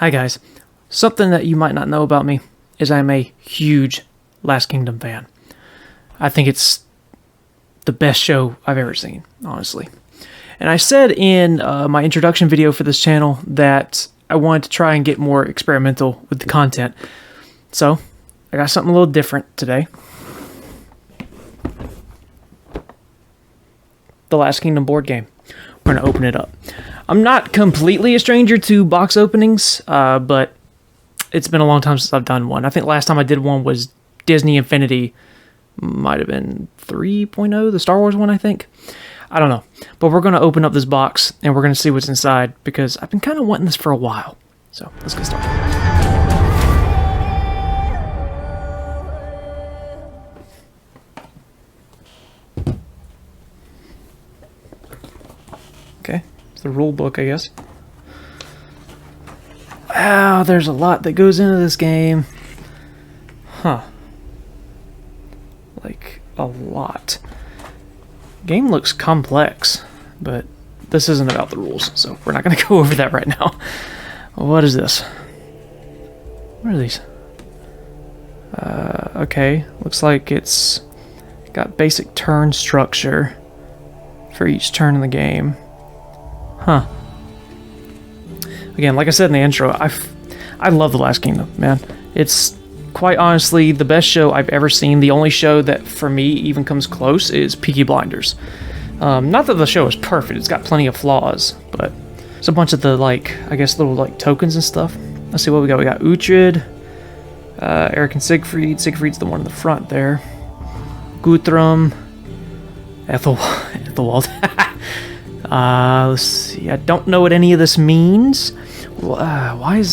Hi guys. Something that you might not know about me is I'm a huge Last Kingdom fan. I think it's the best show I've ever seen, honestly. And I said in my introduction video for this channel that I wanted to try and get more experimental with the content. So, I got something a little different today. The Last Kingdom board game. We're going to open it up. I'm not completely a stranger to box openings, but it's been a long time since I've done one. I think last time I did one was Disney Infinity. Might have been 3.0, the Star Wars one, I think. I don't know. But we're going to open up this box, and we're going to see what's inside, because I've been kind of wanting this for a while. So, let's get started. Okay, it's the rule book, I guess. Wow, there's a lot that goes into this game. Huh. Like, a lot. Game looks complex, but this isn't about the rules, so we're not going to go over that right now. What is this? What are these? Okay, looks like it's got basic turn structure for each turn in the game. Huh. Again, like I said in the intro, I love The Last Kingdom, man. It's quite honestly the best show I've ever seen. The only show that, for me, even comes close is Peaky Blinders. Not that the show is perfect, it's got plenty of flaws, but there's a bunch of the, like, I guess little, like, tokens and stuff. Let's see what we got. We got Uhtred, Eric and Siegfried. Siegfried's the one in the front there. Guthrum, Ethelwald. Let's see. I don't know what any of this means. Why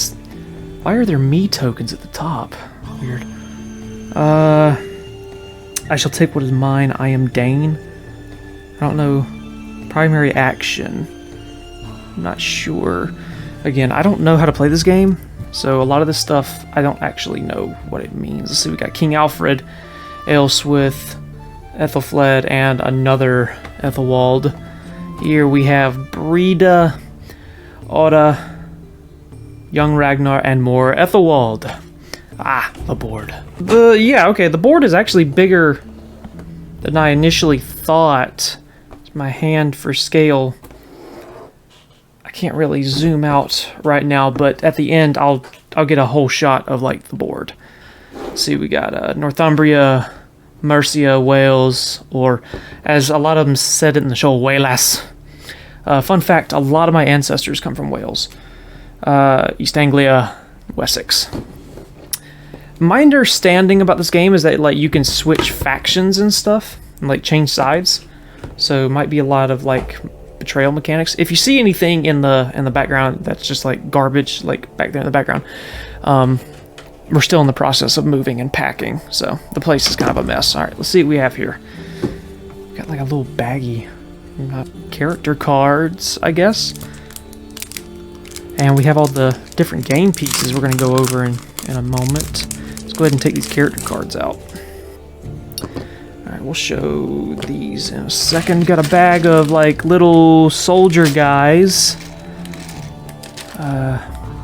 are there me tokens at the top? Weird. I shall take what is mine. I am Dane. I don't know. Primary action. I'm not sure. Again, I don't know how to play this game, so a lot of this stuff I don't actually know what it means. Let's see. We got King Alfred, Aelswith, Ethelfled, and another Ethelwald. Here we have Breda, Oda, Young Ragnar, and more Ethelwald. Ah, the board. Yeah, okay, the board is actually bigger than I initially thought. It's my hand for scale. I can't really zoom out right now, but at the end I'll get a whole shot of, like, the board. Let's see, we got Northumbria, Mercia, Wales, or as a lot of them said it in the show, Wales. Fun fact, a lot of my ancestors come from Wales. East Anglia, Wessex. My understanding about this game is that, like, you can switch factions and stuff, and, like, change sides. So it might be a lot of, like, betrayal mechanics. If you see anything in the background that's just, like, garbage, like back there in the background, we're still in the process of moving and packing, so the place is kind of a mess. Alright, let's see what we have here. We got, like, a little baggie. We got character cards, I guess. And we have all the different game pieces we're going to go over in a moment. Let's go ahead and take these character cards out. Alright, we'll show these in a second. Got a bag of, like, little soldier guys.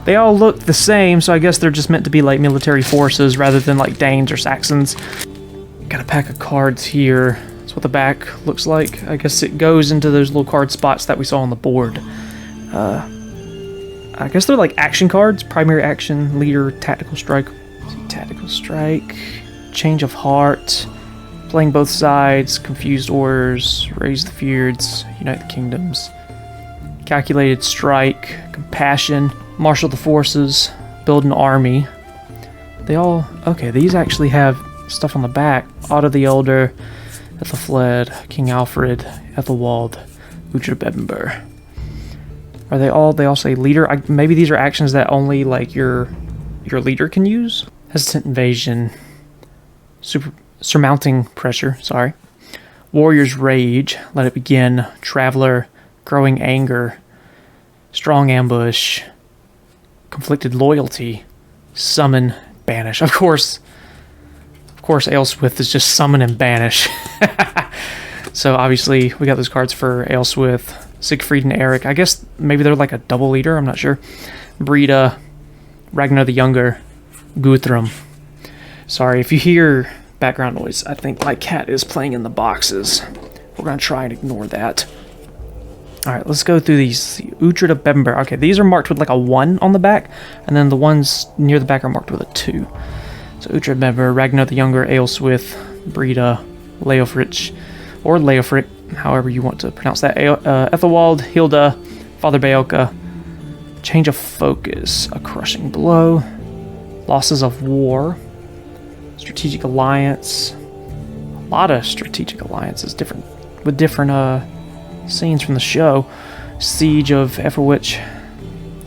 They all look the same, so I guess they're just meant to be, like, military forces rather than, like, Danes or Saxons. Got a pack of cards here. That's what the back looks like. I guess it goes into those little card spots that we saw on the board. I guess they're, like, action cards. Primary action, leader, tactical strike. Tactical strike, change of heart, playing both sides, confused orders, raise the feuds, unite the kingdoms, calculated strike, compassion, marshal the forces, build an army. They all, okay, these actually have stuff on the back. Otto the Elder, Ethelfled, King Alfred, Ethelwald, Uhtred Bebbanburg. Are they all say leader? Maybe these are actions that only, like, your leader can use. Hesitant invasion, surmounting pressure, Warrior's rage, let it begin, traveler, growing anger, strong ambush, conflicted loyalty, summon, banish. Of course, Aelswith is just summon and banish. So obviously we got those cards for Aelswith, Siegfried and Eric. I guess maybe they're like a double leader, I'm not sure. Breda, Ragnar the Younger, Guthrum. Sorry if you hear background noise. I think my cat is playing in the boxes. We're gonna try and ignore that. Alright, let's go through these. Uhtred of Bebbanburg. Okay, these are marked with like a 1 on the back, and then the ones near the back are marked with a 2. So Uhtred of Bebbanburg, Ragnar the Younger, Ealhswith, Breda, Leofric, or Leofric, however you want to pronounce that. Ethelwald, Hilda, Father Beocca. Change of focus, a crushing blow, losses of war, strategic alliance, a lot of strategic alliances, with different scenes from the show. Siege of Eoforwic,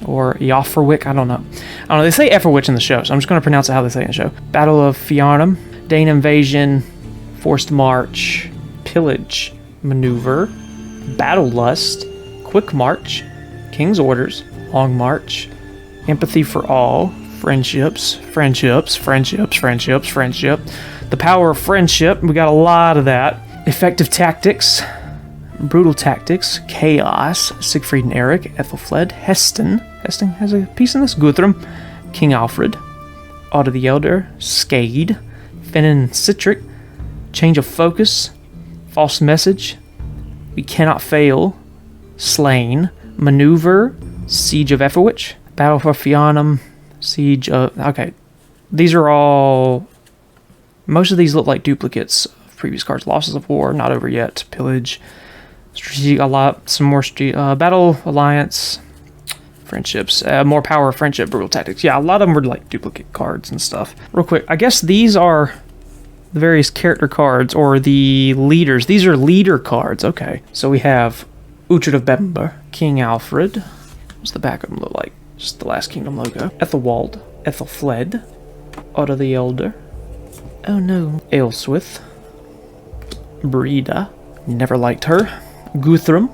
or Eoforwic, I don't know. They say Eoforwic in the show, so I'm just going to pronounce it how they say it in the show. Battle of Fiarnam, Dane invasion, forced march, pillage, maneuver, battle lust, quick march, king's orders, long march, empathy for all, friendships, friendship, the power of friendship, we got a lot of that, effective tactics, brutal tactics, chaos, Siegfried and Eric, Ethelfled, Heston has a piece in this, Guthrum, King Alfred, Otto the Elder, Skade, Finan and Sihtric, change of focus, false message, we cannot fail, slain, maneuver, Siege of Eoforwic, Battle for Fiarnam, Siege of... Okay, these are all... Most of these look like duplicates of previous cards. Losses of War, not over yet. Pillage, Strategic, some more... Battle, Alliance, Friendships, more Power, Friendship, Brutal Tactics. Yeah, a lot of them were like duplicate cards and stuff. Real quick, I guess these are the various character cards, or the leaders. These are leader cards, okay. So we have Uhtred of Bebbanburg, King Alfred... What's the back of them look like? Just the Last Kingdom logo. Ethelwald, Ethelfled, Otto the Elder. Oh no. Ealhswith, Breda. Never liked her. Guthrum.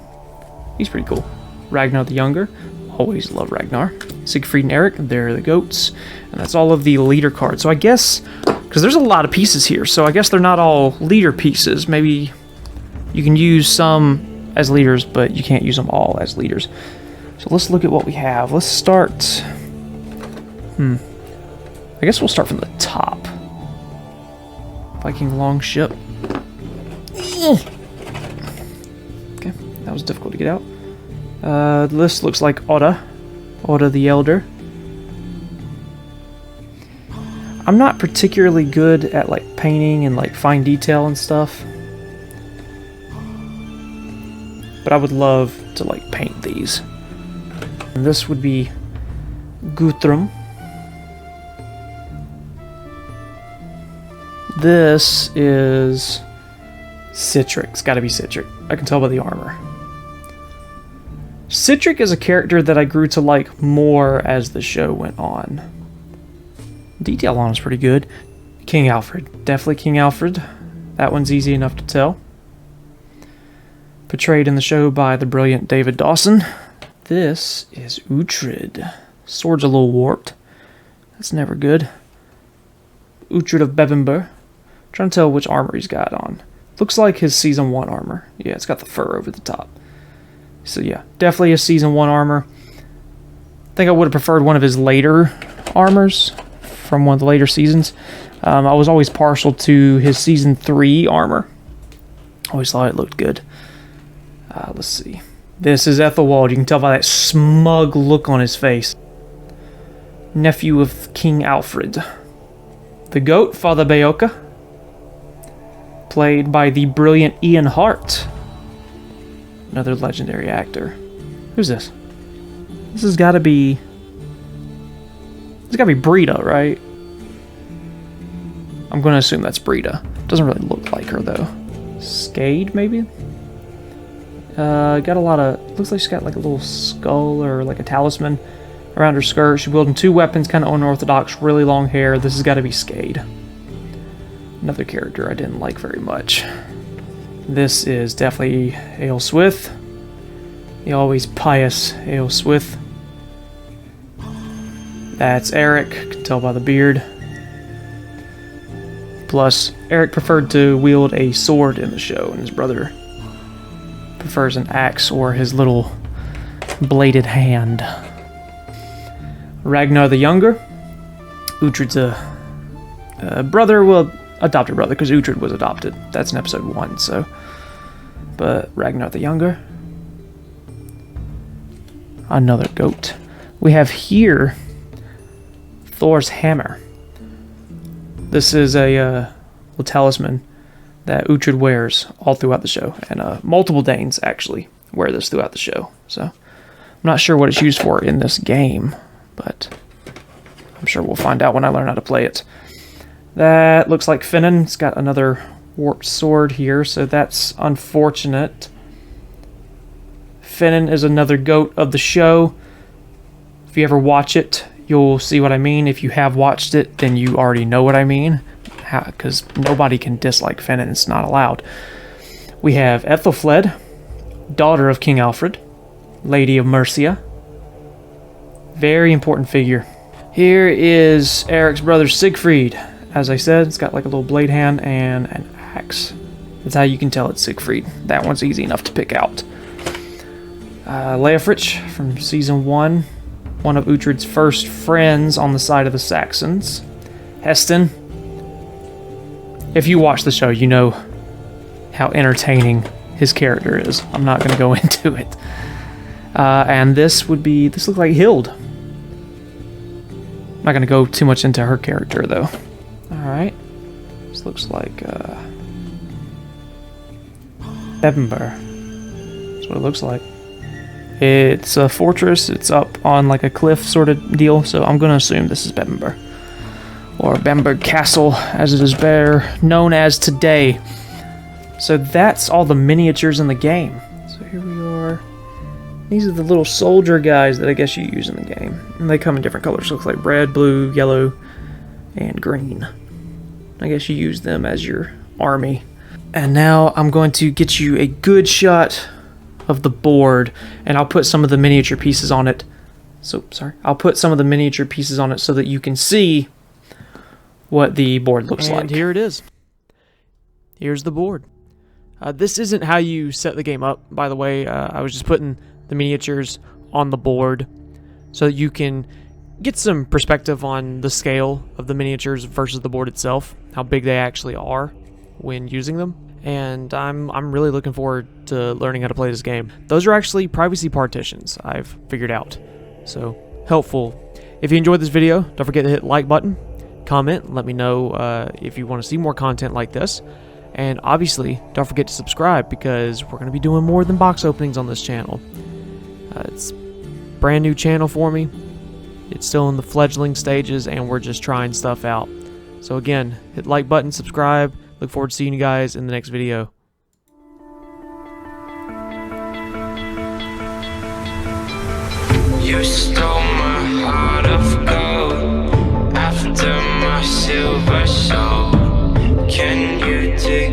He's pretty cool. Ragnar the Younger. Always love Ragnar. Siegfried and Eric. They're the goats. And that's all of the leader cards. So I guess, because there's a lot of pieces here, so I guess they're not all leader pieces. Maybe you can use some as leaders, but you can't use them all as leaders. So let's look at what we have. Let's start... I guess we'll start from the top. Viking Longship. Okay, that was difficult to get out. This looks like Otto the Elder. I'm not particularly good at like painting and like fine detail and stuff, but I would love to like paint these. And this would be Guthrum. This is Sihtric. It's got to be Sihtric. I can tell by the armor. Sihtric is a character that I grew to like more as the show went on. Detail on is pretty good. King Alfred. Definitely King Alfred. That one's easy enough to tell. Portrayed in the show by the brilliant David Dawson. This is Uhtred. Sword's a little warped. That's never good. Uhtred of Bebbanburg. Trying to tell which armor he's got on. Looks like his Season 1 armor. Yeah, it's got the fur over the top. So yeah, definitely a Season 1 armor. I think I would have preferred one of his later armors from one of the later seasons. I was always partial to his Season 3 armor. Always thought it looked good. Let's see. This is Ethelwald. You can tell by that smug look on his face. Nephew of King Alfred. The goat, Father Beocca. Played by the brilliant Ian Hart. Another legendary actor. Who's this? This has got to be... It's got to be Breda, right? I'm going to assume that's Breda. Doesn't really look like her, though. Skade, maybe? Got a lot of... Looks like she's got like a little skull or like a talisman around her skirt. She's wielding two weapons, kind of unorthodox, really long hair. This has got to be Skade. Another character I didn't like very much. This is definitely Ealhswith. The always pious Ealhswith. That's Eric, can tell by the beard. Plus, Eric preferred to wield a sword in the show, and his brother prefers an axe or his little bladed hand. Ragnar the Younger. Uhtred's brother, well, adopted brother, because Uhtred was adopted. That's in episode 1, so. But Ragnar the Younger. Another goat. We have here Thor's hammer. This is a talisman that Uhtred wears all throughout the show, and multiple Danes actually wear this throughout the show. So I'm not sure what it's used for in this game, but I'm sure we'll find out when I learn how to play it. That looks like Finan. It's got another warped sword here, so that's unfortunate. Finan is another goat of the show. If you ever watch it, you'll see what I mean. If you have watched it, then you already know what I mean, because nobody can dislike Finan. It's not allowed. We have Ethelfled, daughter of King Alfred, Lady of Mercia. Very important figure. Here is Eric's brother Siegfried. As I said, it's got like a little blade hand and an axe. That's how you can tell it's Siegfried. That one's easy enough to pick out. Leofric from Season 1. One of Uhtred's first friends on the side of the Saxons. Heston. If you watch the show, you know how entertaining his character is. I'm not going to go into it. And this looks like Hild. I'm not going to go too much into her character, though. Alright. This looks like Bebbanburg. That's what it looks like. It's a fortress. It's up on like a cliff sort of deal, so I'm going to assume this is Bebbanburg. Or Bamberg Castle, as it is better known as today. So that's all the miniatures in the game. So here we are. These are the little soldier guys that I guess you use in the game. And they come in different colors. Looks like red, blue, yellow, and green. I guess you use them as your army. And now I'm going to get you a good shot of the board, and I'll put some of the miniature pieces on it. I'll put some of the miniature pieces on it so that you can see what the board looks like. And here it is. Here's the board. This isn't how you set the game up, by the way. I was just putting the miniatures on the board so that you can get some perspective on the scale of the miniatures versus the board itself, how big they actually are when using them. And I'm really looking forward to learning how to play this game. Those are actually privacy partitions I've figured out, so helpful. If you enjoyed this video, don't forget to hit the like button, comment, let me know if you want to see more content like this, and obviously don't forget to subscribe because we're going to be doing more than box openings on this channel. It's a brand new channel for me. It's still in the fledgling stages and we're just trying stuff out. So again, hit the like button, subscribe. Look forward to seeing you guys in the next video. You stole my heart of gold after my silver soul. Can you dig